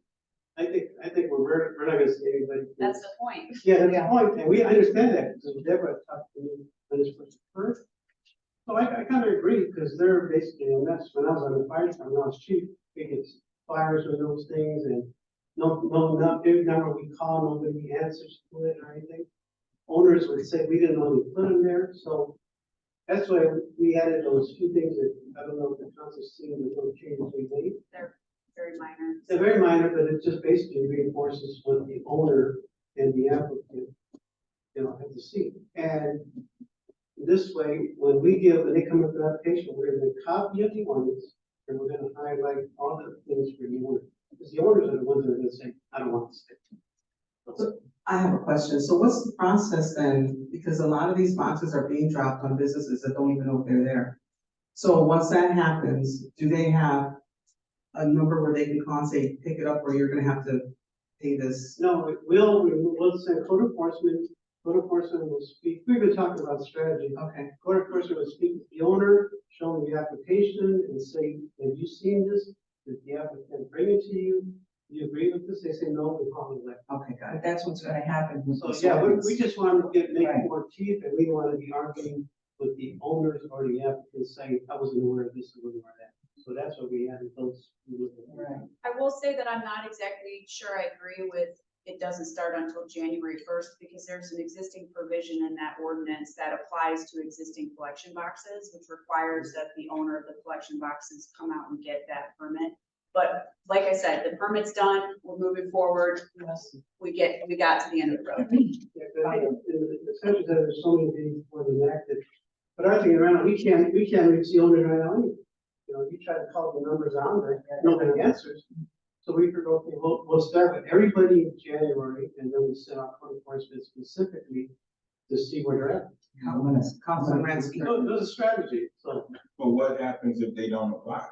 I think we're not gonna say anybody. that's the point. Yeah, that's the point, and I understand that, because Deborah talked to me when this was first. So I kind of agree, because they're basically a mess. When I was on the fire department, when I was chief, we get fires with those things, and not every number we call, nobody answers to it or anything. Owners would say, we didn't know they put them there, so that's why we added those few things that, I don't know if the council's seen, the little changes we made. They're very minor. They're very minor, but it just basically reinforces what the owner and the applicant, have to see. And this way, when they come with an application, we're gonna copy of the ordinance, and we're gonna highlight all the things for the owner. Because the owners are the ones that are gonna say, I don't want to stay. I have a question. So what's the process then? Because a lot of these boxes are being dropped on businesses that don't even know they're there. So once that happens, do they have a number where they can call and say, pick it up, or you're gonna have to pay this? No, we'll send code enforcement. Code enforcement will speak. We've been talking about strategy. Okay, Code enforcement will speak with the owner, show them the application, and say, have you seen this? Did the applicant bring it to you? Do you agree with this? They say no, we call it. okay, got But it. that's what's gonna happen with So, this yeah, we ordinance. just want to make Right. it more teeth, and we want to be arguing with the owners or the applicants saying, I wasn't aware of this, I wasn't aware of that. So that's what we added those. Right. I will say that I'm not exactly sure I agree with, it doesn't start until January first, because there's an existing provision in that ordinance that applies to existing collection boxes, which requires that the owner of the collection boxes come out and get that permit. But like I said, the permit's done, we're moving forward, Yes. we got to the end of the road. Yeah, the statute says there's so many things for the enacted. But our thing around, we can't reach the owners right now either. You try to call the numbers on there, nobody answers. So we figured, okay, we'll start with everybody in January, and then we set out code enforcement specifically to see where they're at. Councilman Ransky. So there's a strategy, so But what happens if they don't apply?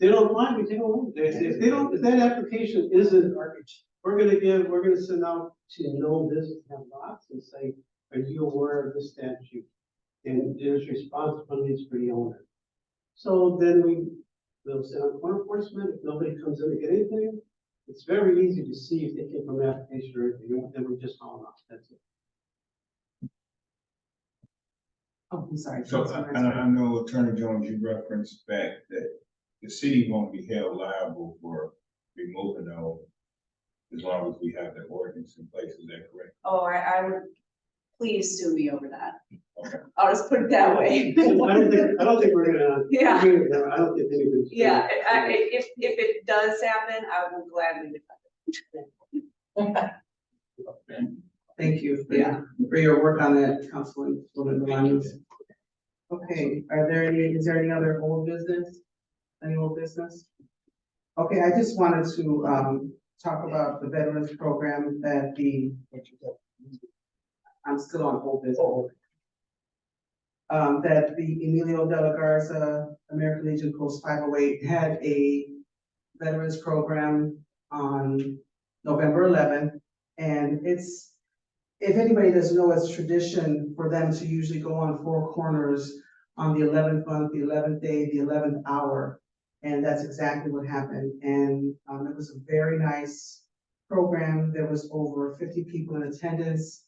they don't apply, we take them. If that application isn't garbage, we're gonna send out to no business have lots and say, are you aware of this statute? And there's responsibilities for the owner. So then we'll send out code enforcement, if nobody comes in to get anything, it's very easy to see if they came from an application or anything, then we just haul them out, that's it. Oh, I'm sorry. So Councilman I Ransky. know Attorney Jones, you referenced back that the city won't be held liable for removing those as long as we have the ordinance in place, is that correct? Oh, I would, please sue me over that. Okay. I'll just put it that way. I don't think we're gonna. Yeah. agree with that. I don't think anybody's. Yeah, if it does happen, I will gladly defend it. Thank you Yeah. for your work on that, Councilman Maloney. Okay, is there any other old business? Any old business? Okay, I just wanted to, talk about the veterans program that I'm still on old business. That the Emilio de la Garza American Legion Coast 508 had a veterans program on November 11th. And it's, if anybody doesn't know, it's tradition for them to usually go on four corners on the 11th month, the 11th day, the 11th hour. And that's exactly what happened. And it was a very nice program. There was over 50 people in attendance,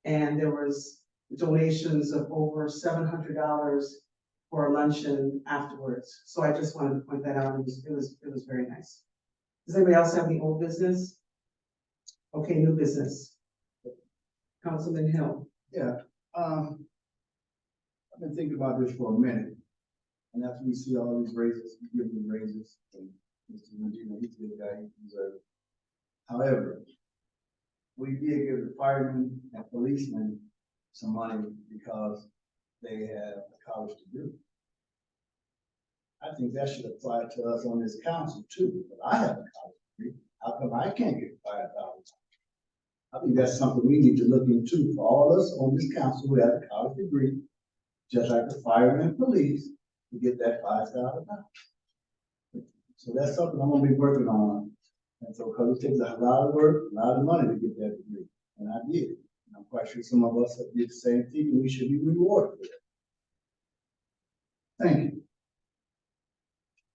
and there was donations of over $700 for a luncheon afterwards. So I just wanted to point that out. It was very nice. Does anybody else have any old business? Okay, new business. Councilman Hill. Yeah, I've been thinking about this for a minute. And after we see all these raises, we give them raises, and Mr. Medina, he's the guy he deserves. However, we did give the firemen and policemen some money because they have a college degree. I think that should apply to us on this council too, but I have a college degree. How come I can't get $5,000? I think that's something we need to look into for all of us on this council who have a college degree, just like the firemen and police, to get that $5,000. So that's something I'm gonna be working on. And so, cause it takes a lot of work, a lot of money to get that degree, and I did. And I'm quite sure some of us have did the same thing, and we should be rewarded for it. Thank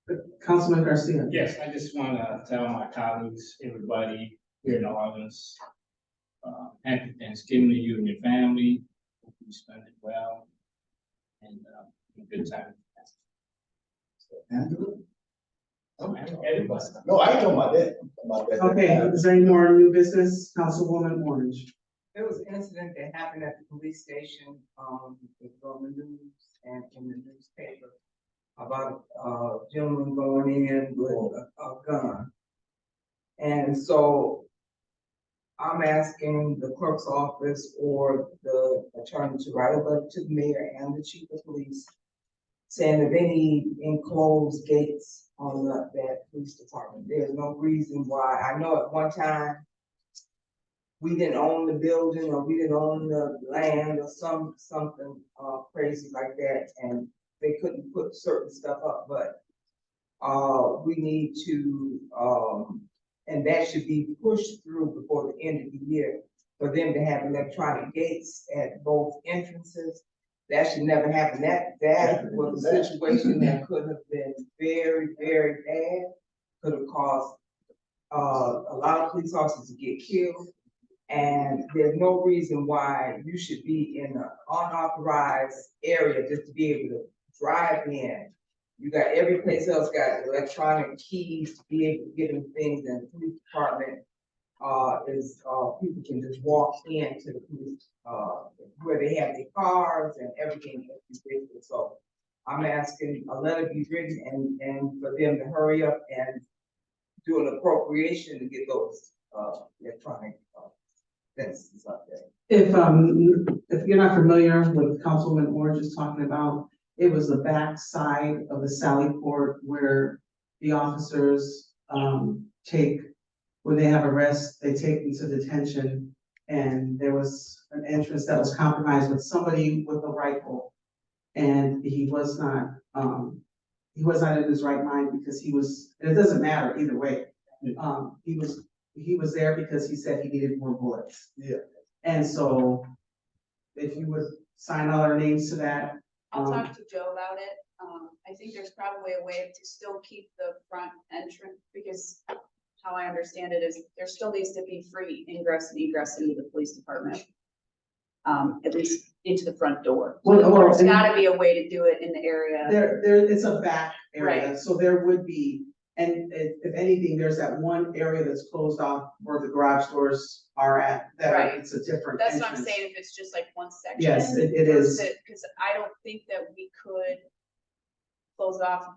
you. Councilman Garcia. Yes, I just want to tell my colleagues, everybody here in the audience, happy Thanksgiving to you and your family. Hope you spend it well and a good time. Andrew? Everybody. No, I ain't talking about that. I'm talking about that. Okay, is there any more new business? Councilwoman Orange. There was an incident that happened at the police station, it was on the news and in the newspaper about a gentleman going in with a gun. And so I'm asking the clerk's office or the attorney to write a letter to the mayor and the chief of police saying that they need enclosed gates on that police department. There's no reason why. I know at one time we didn't own the building or we didn't own the land or something crazy like that, and they couldn't put certain stuff up, but we need to, and that should be pushed through before the end of the year for them to have electronic gates at both entrances. That should never happen. That was a situation that could have been very, very bad. Could have caused a lot of police officers to get killed. And there's no reason why you should be in an unauthorized area just to be able to drive in. You got every place else got electronic keys to be able to get in things, and the police department people can just walk into the police where they have their cars and everything. So I'm asking a letter be written and for them to hurry up and do an appropriation to get those electronic fences up there. If you're not familiar with what Councilwoman Orange is talking about, it was the back side of the Sally Port where the officers take, when they have arrests, they take them to detention. And there was an entrance that was compromised with somebody with a rifle. And he was not in his right mind because he was, and it doesn't matter either way. He was there because he said he needed more bullets. Yeah. And so if you would sign all our names to that. I'll talk to Joe about it. I think there's probably a way to still keep the front entrance, because how I understand it is there still needs to be free ingress and egress into the police department. At least into the front door. There's gotta be a way to do it in the area. It's a back area, Right. so there would be, and if anything, there's that one area that's closed off where the garage doors are at, Right. it's a different That's what I'm entrance. saying, if it's just like one section. Yes, it is. Cause I don't think that we could close off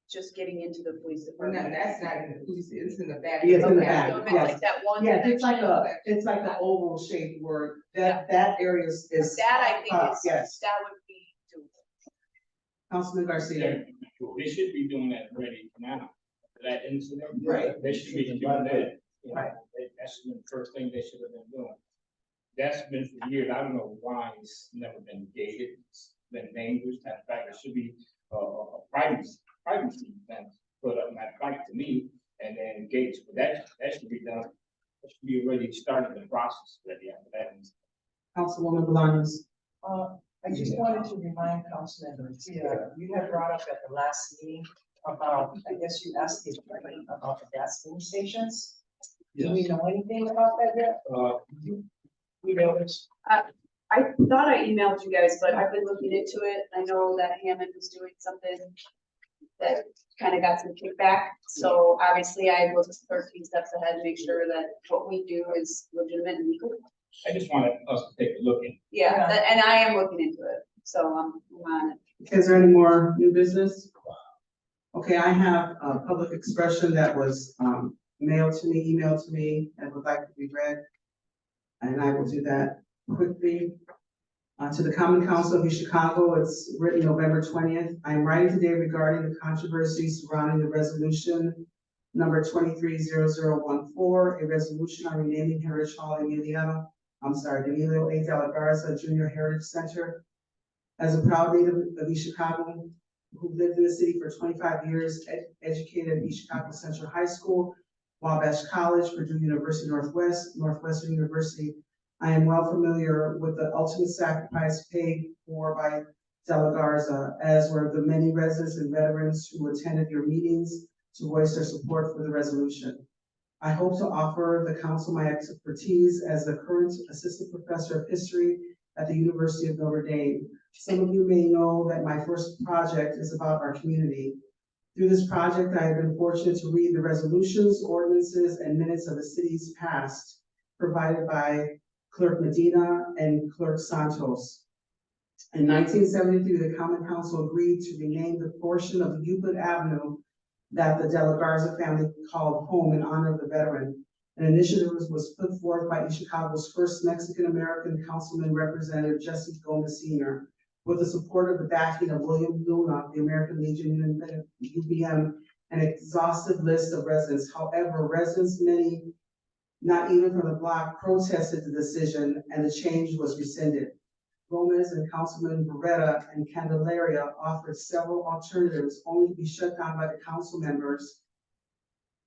just getting into the police Well, no, department. that's not in the police, it's in the back. Yeah, it's in the Okay, back, so if it's yes. like that one. Yeah, it's like section, it's like an oval shape where that area is. That I think is, Yes, that would be doable. Councilman Garcia. They should be doing that already now, that incident. Right. They should be doing that. You know, Right. That's the first thing they should have been doing. That's been for years. I don't know why it's never been gated. It's been dangerous. In fact, it should be a privacy fence put up, matter of fact, to me, and then gates. But that should be done We already started the process already after that. Councilwoman Bolaños. I just wanted to remind council members, you had brought up at the last meeting about, I guess you asked the attorney about the gasoline stations. Do we know anything about that yet? We know it's, I thought I emailed you guys, but I've been looking into it. I know that Hammond was doing something that kind of got some kickback. So obviously I looked 13 steps ahead to make sure that what we do is legitimate and legal. I just wanted us to take a look at. Yeah, and I am looking into it. So I'm on it. Is there any more new business? Okay, I have a public expression that was mailed to me, emailed to me, and would like to be read. And I will do that quickly. To the Common Council of East Chicago, it's written November 20th. I am writing today regarding the controversy surrounding the resolution number 230014, a resolution on renaming Heritage Hall Emilio A. De La Garza Junior Heritage Center. As a proud native of East Chicago, who lived in the city for 25 years, educated at East Chicago Central High School, Wabash College, Purdue University Northwest, Northwestern University, I am well familiar with the ultimate sacrifice paid for by De La Garza, as were the many residents and veterans who attended your meetings to voice their support for the resolution. I hope to offer the council my expertise as the current assistant professor of history at the University of Notre Dame. Some of you may know that my first project is about our community. Through this project, I have been fortunate to read the resolutions, ordinances, and minutes of the city's past provided by Clerk Medina and Clerk Santos. In 1973, the Common Council agreed to rename the portion of Euclid Avenue that the De La Garza family called home in honor of the veteran. An initiative was put forth by East Chicago's first Mexican-American councilman representative, Jesse Gomez Sr., with the support of the backing of William Luna, the American Legion UBM, an exhaustive list of residents. However, residents, many not even from the block, protested the decision and the change was rescinded. Gomez and Councilman Beretta and Candelaria offered several alternatives only to be shut down by the council members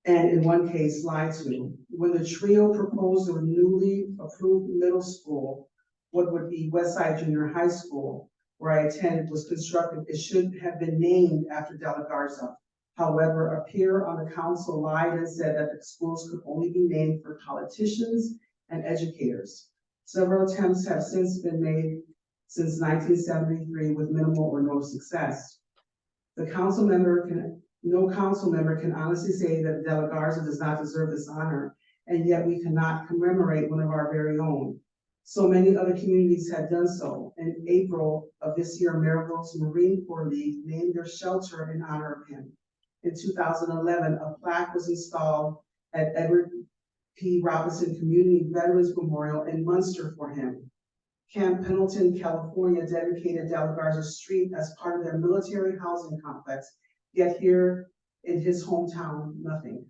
and in one case lied to. When the trio proposed a newly approved middle school, what would be Westside Junior High School, where I attended, was constructed, it should have been named after De La Garza. However, a peer on the council lied and said that the schools could only be named for politicians and educators. Several attempts have since been made since 1973 with minimal or no success. No council member can honestly say that De La Garza does not deserve this honor, and yet we cannot commemorate one of our very own. So many other communities have done so. In April of this year, Marigold's Marine Corps League named their shelter in honor of him. In 2011, a plaque was installed at Edward P. Robinson Community Veterans Memorial in Munster for him. Camp Pendleton, California dedicated De La Garza Street as part of their military housing complex, yet here in his hometown, nothing.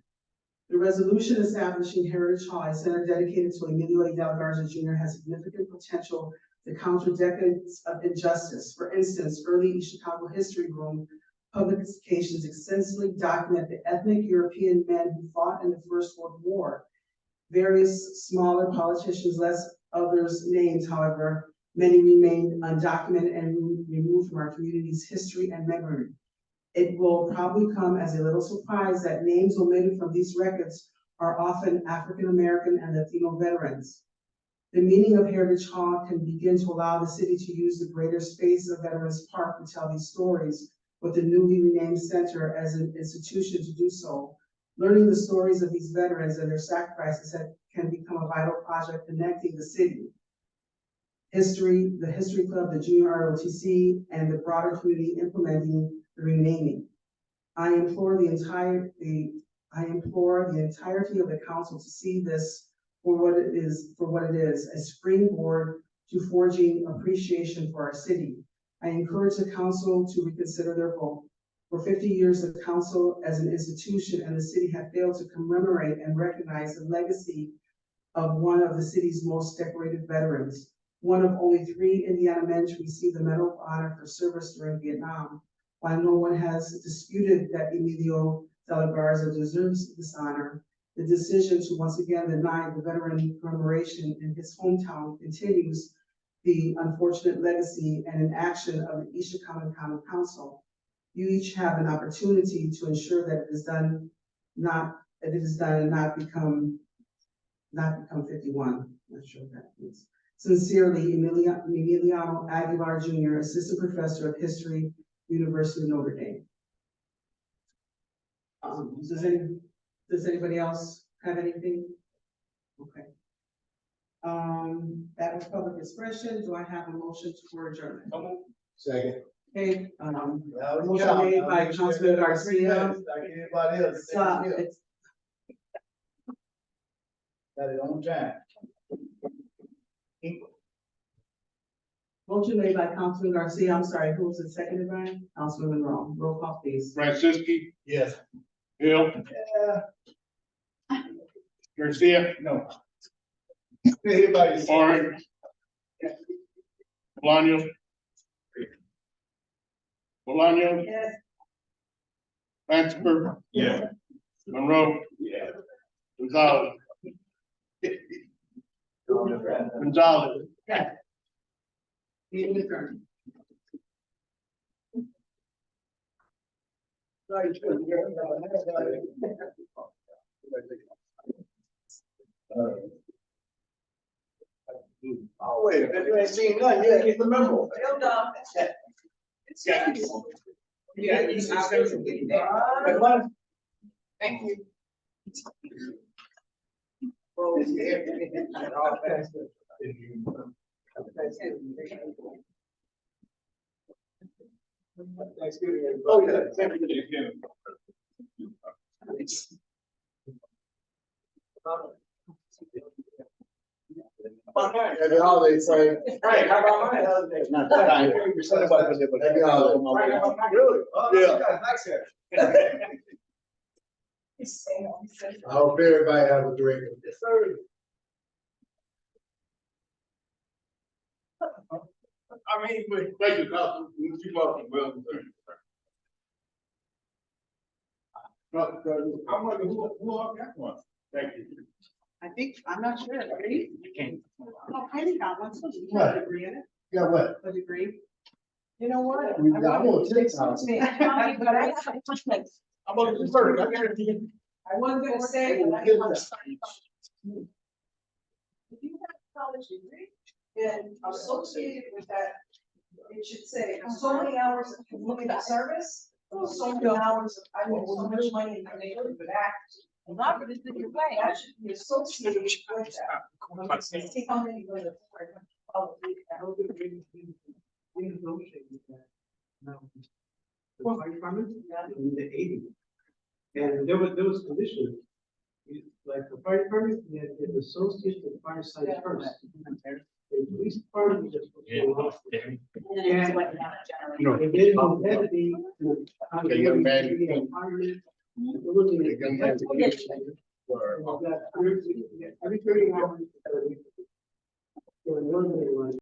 The resolution establishing Heritage Hall, a center dedicated to Emilio A. De La Garza Jr., has significant potential to counter decades of injustice. For instance, early Chicago History Room publications extensively document the ethnic European men who fought in the First World War. Various smaller politicians, less others named, however, many remain undocumented and removed from our community's history and memory. It will probably come as a little surprise that names omitted from these records are often African American and Latino veterans. The meaning of Heritage Hall can begin to allow the city to use the greater space of Veterans Park to tell these stories, with the newly renamed center as an institution to do so. Learning the stories of these veterans and their sacrifices can become a vital project connecting the city. The History Club, the Junior ROTC, and the broader community implementing the renaming. I implore the entirety of the council to see this for what it is, a springboard to forging appreciation for our city. I encourage the council to reconsider their vote. For 50 years, the council as an institution and the city have failed to commemorate and recognize the legacy of one of the city's most decorated veterans. One of only 3 Indiana men to receive the Medal of Honor for service during Vietnam. While no one has disputed that Emilio De La Garza deserves this honor, The decision to once again deny the veteran commemoration in his hometown continues the unfortunate legacy and inaction of the East Chicago County Council. You each have an opportunity to ensure that it is done, and not become 51. Not sure what that means. Sincerely, Emiliano Aguilar Jr., Assistant Professor of History, University of Notre Dame. Does anybody else have anything? Okay. That was public expression. Do I have a motion for adjournment? Second. Okay, motion made by Councilman Garcia. Like anybody else. Stop. It's Got it on time. motion made by Councilman Garcia. I'm sorry, who was it seconded by? Councilman Monroe. Roll call, please. Franciski, Yes. Hill, Garcia, No. Everybody. Warren. Bolaños. Bolaños. Yes. Lansford, Yeah. Monroe. Yeah. Gonzalez. Gonzalez. Meeting adjourned. Oh, wait, if you ain't seen nothing, you ain't get the memo. Well done. Yeah. Thank you. Oh, yeah. Happy holidays, Frank. Frank, how about mine? Happy holidays. Really? Yeah. I hope everybody have a great one. Yes, sir. I mean, thank you, Councilman. You welcome, well. I'm wondering who got that one? Thank you. I think, I'm not sure, ready? Oh, Penny got one, so you What? have a degree in it, Yeah, what? a degree. You know what? We got more TikToks. But I have a question. I'm gonna do first. I got it. I wasn't gonna say, but I have a question. If you have a college degree, then associated with that, it should say, so many hours of community service, so many hours of, I mean, so much money in your neighborhood back. A lot of it is in your way, that should be associated with that. See how many go to probably. Well, I found it in the eighties. And there was conditions. Like the fire department, you had the associate and fire side first. The police department was just. And then it's like that generally. No. And then you had to be. Okay, young man. Every 30 hours.